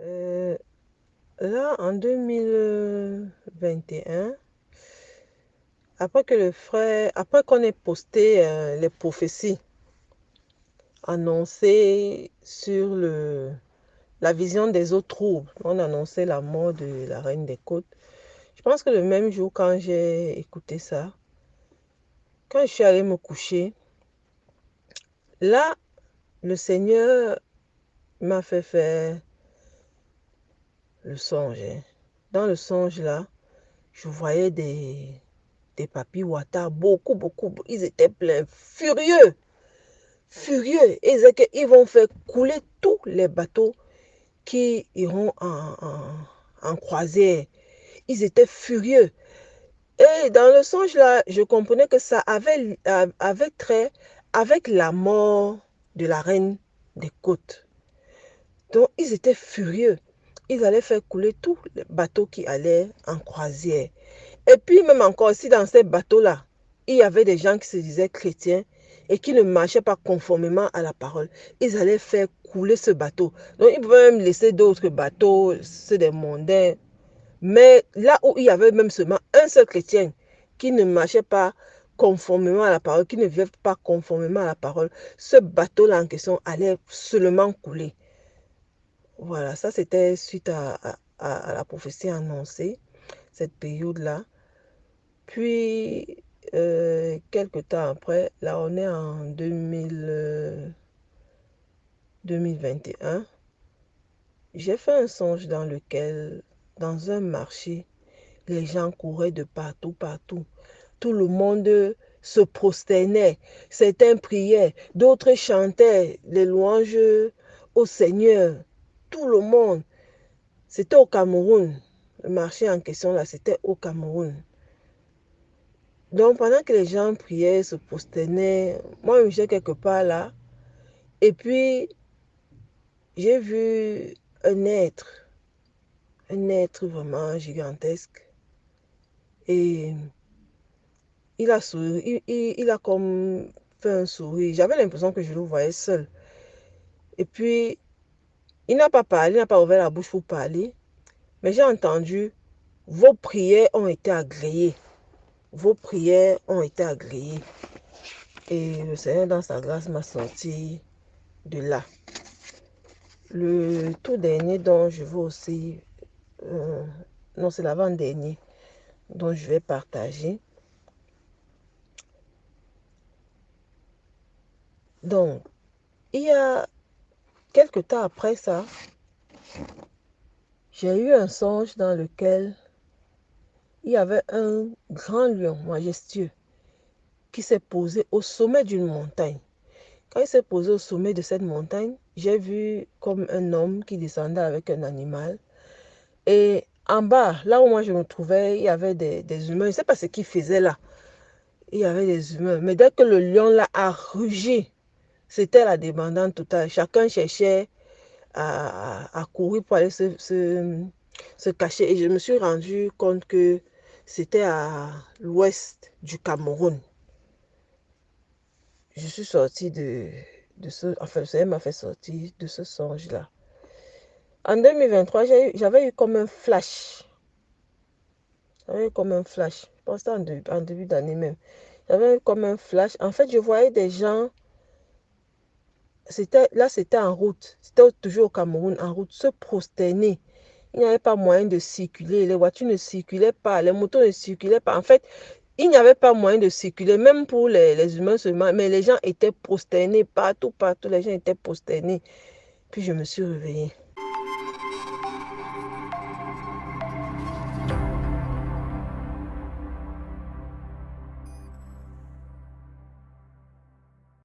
Euh, Là, en 2021, après qu'on ait posté les prophéties annoncées sur la vision des eaux troubles, on annonçait la mort de la reine des côtes. Je pense que le même jour, quand j'ai écouté ça, quand je suis allée me coucher, là, le Seigneur m'a fait faire le songe, hein. Dans le songe, là, je voyais des papis Ouattara, beaucoup, beaucoup. Ils étaient pleins, furieux, furieux. Ils disaient qu'ils vont faire couler tous les bateaux qui iront en croisière. Ils étaient furieux. Et dans le songe, là, je comprenais que ça avait trait avec la mort de la reine des côtes. Donc, ils étaient furieux. Ils allaient faire couler tous les bateaux qui allaient en croisière. Et puis, même encore, si dans ces bateaux-là, il y avait des gens qui se disaient chrétiens et qui ne marchaient pas conformément à la parole, ils allaient faire couler ce bateau. Donc, ils pouvaient même laisser d'autres bateaux, ceux des mondains. Mais là où il y avait même seulement un seul chrétien qui ne marchait pas conformément à la parole, qui ne vivait pas conformément à la parole, ce bateau-là en question allait seulement couler. Voilà, ça c'était suite à la prophétie annoncée, cette période-là. Puis, quelques temps après, là on est en 2021, j'ai fait un songe dans lequel, dans un marché, les gens couraient de partout, partout. Tout le monde se prosternait, certains priaient, d'autres chantaient les louanges au Seigneur. Tout le monde. C'était au Cameroun. Le marché en question, là, c'était au Cameroun. Donc, pendant que les gens priaient, se prosternaient, moi, j'étais quelque part là. Et puis, j'ai vu un être vraiment gigantesque. Et il a souri, il a comme fait un sourire. J'avais l'impression que je le voyais seul. Et puis, il n'a pas parlé, il n'a pas ouvert la bouche pour parler. Mais j'ai entendu, vos prières ont été agréées. Vos prières ont été agréées. Et le Seigneur, dans sa grâce, m'a sorti de là. Le tout dernier dont je veux aussi, euh, non, c'est l'avant-dernier dont je vais partager. Donc, il y a quelques temps après ça, j'ai eu un songe dans lequel il y avait un grand lion majestueux qui s'est posé au sommet d'une montagne. Quand il s'est posé au sommet de cette montagne, j'ai vu comme un homme qui descendait avec un animal. Et en bas, là où moi je me trouvais, il y avait des humains. Je ne sais pas ce qu'ils faisaient là. Il y avait des humains. Mais dès que le lion là a rugi, c'était la débandade totale. Chacun cherchait à courir pour aller se cacher. Et je me suis rendu compte que c'était à l'ouest du Cameroun. Je suis sortie de ce... Enfin, le Seigneur m'a fait sortir de ce songe-là. En 2023, j'avais eu comme un flash. J'avais eu comme un flash. Je pense que c'était en début d'année même. J'avais eu comme un flash. En fait, je voyais des gens. C'était en route. C'était toujours au Cameroun, en route, se prosterner. Il n'y avait pas moyen de circuler. Les voitures ne circulaient pas. Les motos ne circulaient pas. En fait, il n'y avait pas moyen de circuler, même pour les humains seulement. Mais les gens étaient prosternés partout, partout. Les gens étaient prosternés. Puis je me suis réveillée.